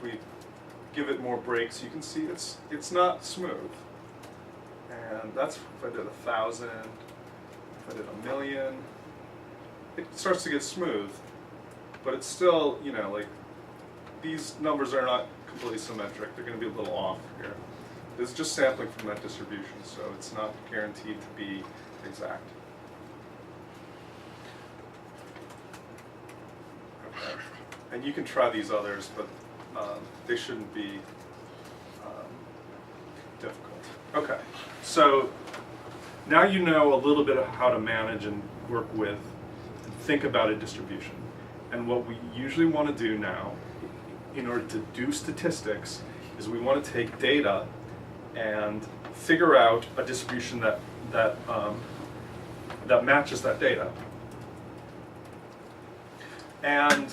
if we give it more breaks, you can see it's not smooth. And that's if I did 1,000, if I did 1,000,000, it starts to get smooth, but it's still, you know, like these numbers are not completely symmetric. They're going to be a little off here. This is just sampling from that distribution, so it's not guaranteed to be exact. Okay. And you can try these others, but they shouldn't be difficult. Okay, so now you know a little bit of how to manage and work with and think about a distribution. And what we usually want to do now, in order to do statistics, is we want to take data and figure out a distribution that matches that data. And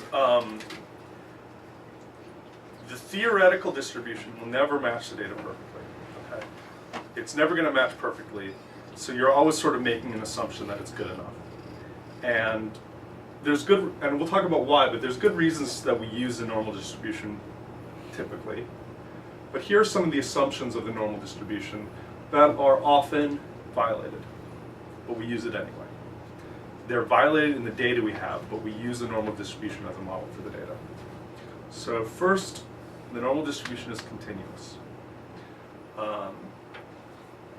the theoretical distribution will never match the data perfectly. Okay? It's never going to match perfectly, so you're always sort of making an assumption that it's good enough. And there's good, and we'll talk about why, but there's good reasons that we use the normal distribution typically. But here are some of the assumptions of the normal distribution that are often violated, but we use it anyway. They're violated in the data we have, but we use the normal distribution as a model for the data. So first, the normal distribution is continuous.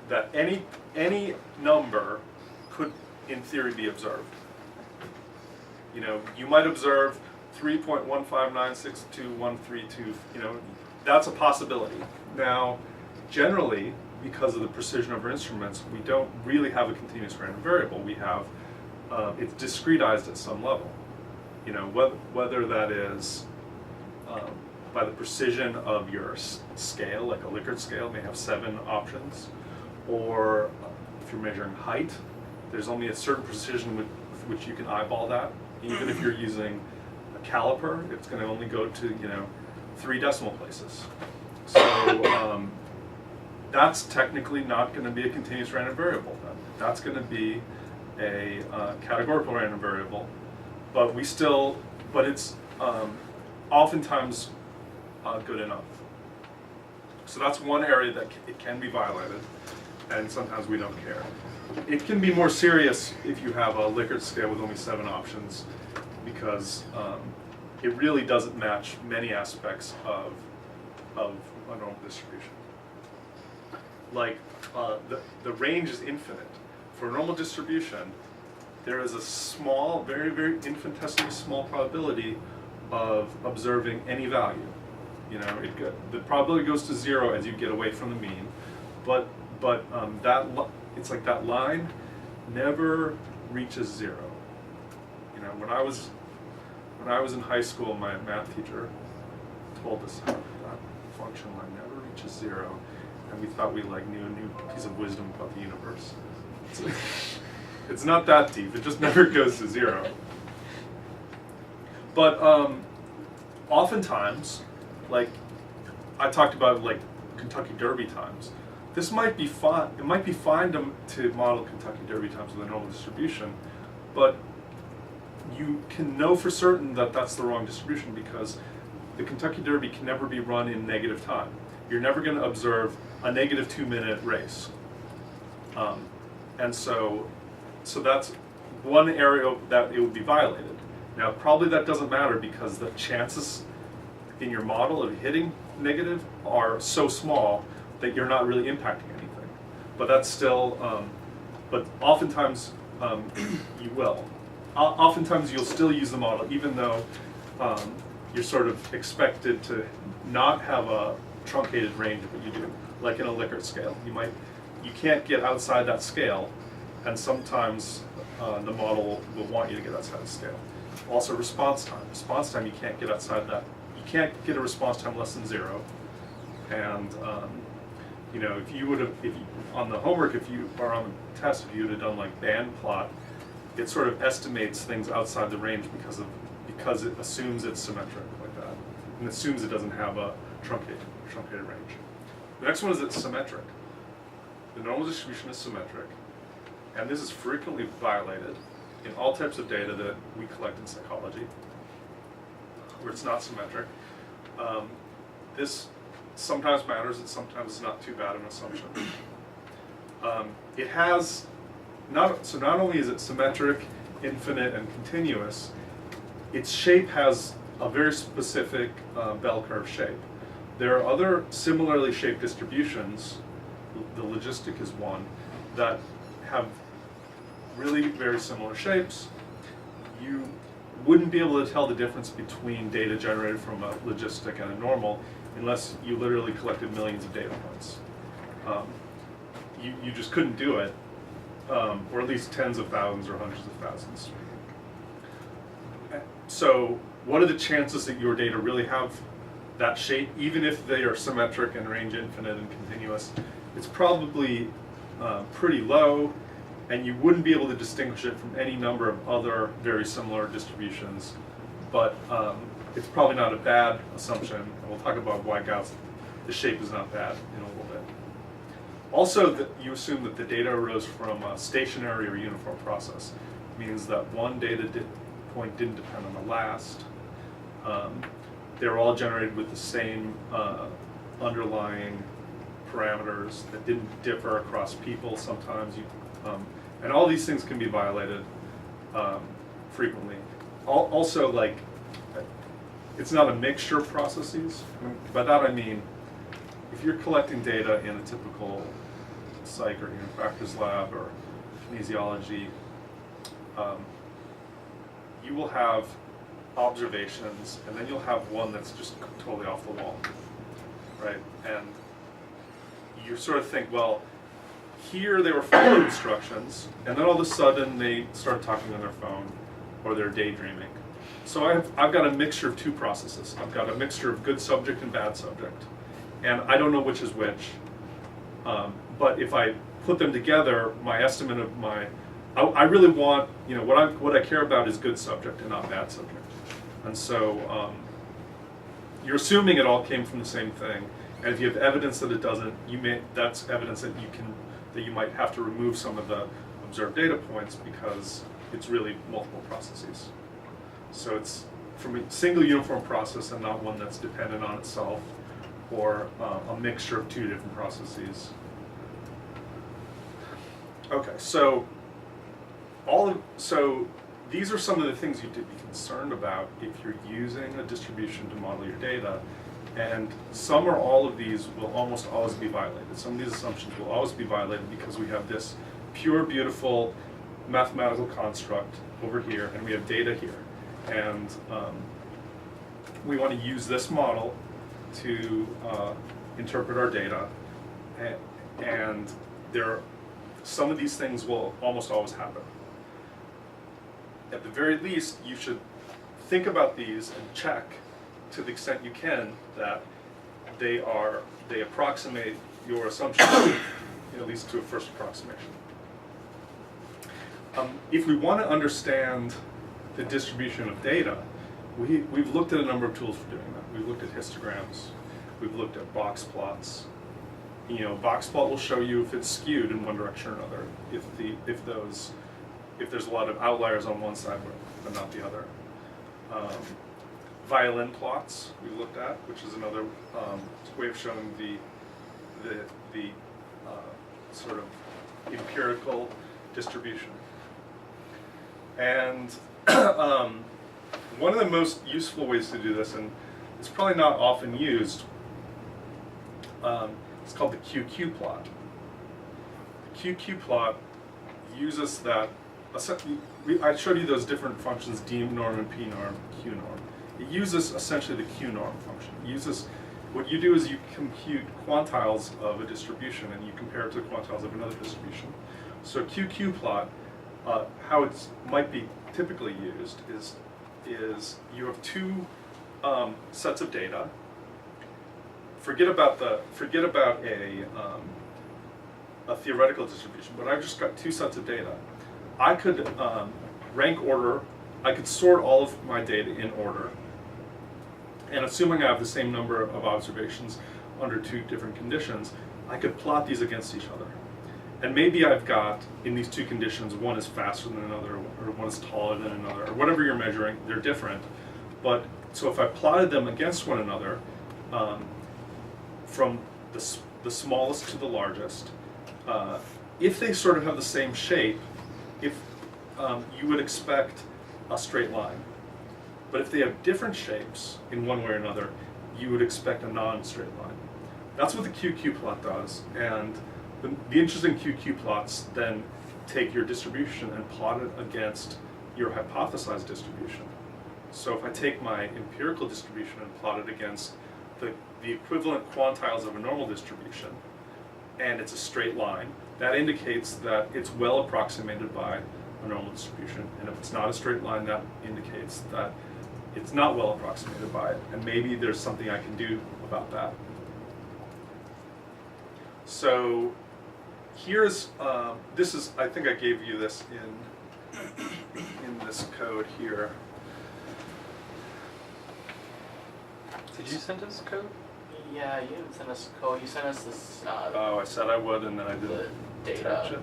That any number could, in theory, be observed. You know, you might observe 3.15962,132. You know, that's a possibility. Now, generally, because of the precision of our instruments, we don't really have a continuous random variable. We have it's discretized at some level. You know, whether that is by the precision of your scale, like a Likert scale may have 7 options, or if you're measuring height, there's only a certain precision with which you can eyeball that. Even if you're using a caliper, it's going to only go to, you know, 3 decimal places. So that's technically not going to be a continuous random variable. That's going to be a categorical random variable, but it's oftentimes good enough. So that's one area that it can be violated, and sometimes we don't care. It can be more serious if you have a Likert scale with only 7 options, because it really doesn't match many aspects of a normal distribution. Like the range is infinite. For a normal distribution, there is a small, very, very infinitesimally small probability of observing any value. You know, the probability goes to 0 as you get away from the mean, but it's like that line never reaches 0. You know, when I was in high school, my math teacher told us how that function line never reaches 0, and we thought we like knew a new piece of wisdom about the universe. It's not that deep. It just never goes to 0. But oftentimes, like I talked about, like Kentucky Derby times. This might be fine. It might be fine to model Kentucky Derby times with a normal distribution, but you can know for certain that that's the wrong distribution, because the Kentucky Derby can never be run in negative time. You're never going to observe a negative 2-minute race. And so that's one area that it would be violated. Now, probably that doesn't matter, because the chances in your model of hitting negative are so small that you're not really impacting anything. But that's still, but oftentimes you will. Oftentimes you'll still use the model, even though you're sort of expected to not have a truncated range, but you do. Like in a Likert scale, you can't get outside that scale, and sometimes the model will want you to get outside the scale. Also, response time. Response time, you can't get outside that. You can't get a response time less than 0. And you know, on the homework, if you are on the test, if you would have done like band plot, it sort of estimates things outside the range because it assumes it's symmetric like that, and assumes it doesn't have a truncated range. The next one is it's symmetric. The normal distribution is symmetric, and this is frequently violated in all types of data that we collect in psychology, where it's not symmetric. this sometimes matters, and sometimes it's not too bad an assumption. It has, not only is it symmetric, infinite, and continuous, its shape has a very specific bell curve shape. There are other similarly shaped distributions, the logistic is one, that have really very similar shapes. You wouldn't be able to tell the difference between data generated from a logistic and a normal unless you literally collected millions of data points. You just couldn't do it, or at least tens of thousands or hundreds of thousands. So what are the chances that your data really have that shape, even if they are symmetric and range infinite and continuous? It's probably pretty low, and you wouldn't be able to distinguish it from any number of other very similar distributions, but it's probably not a bad assumption, and we'll talk about why the shape is not bad in a little bit. Also, you assume that the data arose from a stationary or uniform process. It means that one data point didn't depend on the last. They were all generated with the same underlying parameters that didn't differ across people sometimes. And all these things can be violated frequently. Also, like, it's not a mixture of processes. By that I mean, if you're collecting data in a typical psych or human factors lab or kinesiology, you will have observations, and then you'll have one that's just totally off the wall, right? And you sort of think, well, here they were following instructions, and then all of a sudden they start talking on their phone or they're daydreaming. So I've got a mixture of two processes. I've got a mixture of good subject and bad subject, and I don't know which is which. But if I put them together, my estimate of I really want, what I care about is good subject and not bad subject. And so you're assuming it all came from the same thing, and if you have evidence that it doesn't, that's evidence that you might have to remove some of the observed data points because it's really multiple processes. So it's from a single uniform process and not one that's dependent on itself, or a mixture of two different processes. Okay, so these are some of the things you should be concerned about if you're using a distribution to model your data, and some or all of these will almost always be violated. Some of these assumptions will always be violated because we have this pure, beautiful mathematical construct over here, and we have data here. And we want to use this model to interpret our data, and some of these things will almost always happen. At the very least, you should think about these and check, to the extent you can, that they approximate your assumptions, at least to a first approximation. If we want to understand the distribution of data, we've looked at a number of tools for doing that. We've looked at histograms, we've looked at box plots. Box plot will show you if it's skewed in one direction or another, if there's a lot of outliers on one side but not the other. Violin plots we looked at, which is another way of showing the sort of empirical distribution. And one of the most useful ways to do this, and it's probably not often used, it's called the QQ plot. The QQ plot uses that. I showed you those different functions, d norm and p norm, q norm. It uses essentially the q norm function. What you do is you compute quantiles of a distribution and you compare it to the quantiles of another distribution. So QQ plot, how it might be typically used is you have two sets of data. Forget about a theoretical distribution, but I've just got two sets of data. I could rank order. I could sort all of my data in order, and assuming I have the same number of observations under two different conditions, I could plot these against each other. And maybe I've got, in these two conditions, one is faster than another, or one is taller than another, or whatever you're measuring, they're different. But so if I plotted them against one another, from the smallest to the largest. If they sort of have the same shape, if you would expect a straight line. But if they have different shapes in one way or another, you would expect a non-straight line. That's what the QQ plot does. And the interesting QQ plots then take your distribution and plot it against your hypothesized distribution. So if I take my empirical distribution and plot it against the equivalent quantiles of a normal distribution, and it's a straight line, that indicates that it's well approximated by a normal distribution. And if it's not a straight line, that indicates that it's not well approximated by it. And maybe there's something I can do about that. So here's, this is, I think I gave you this in this code here. Did you send us code? Yeah, you didn't send us code. You sent us this. Oh, I said I would, and then I didn't the attach data it.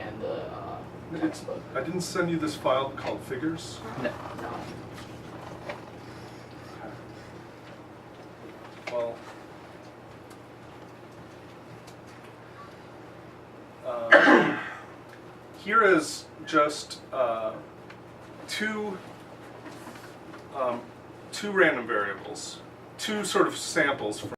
and the textbook. I didn't send you this file called figures. No. Well, here is just two random variables, two sort of samples from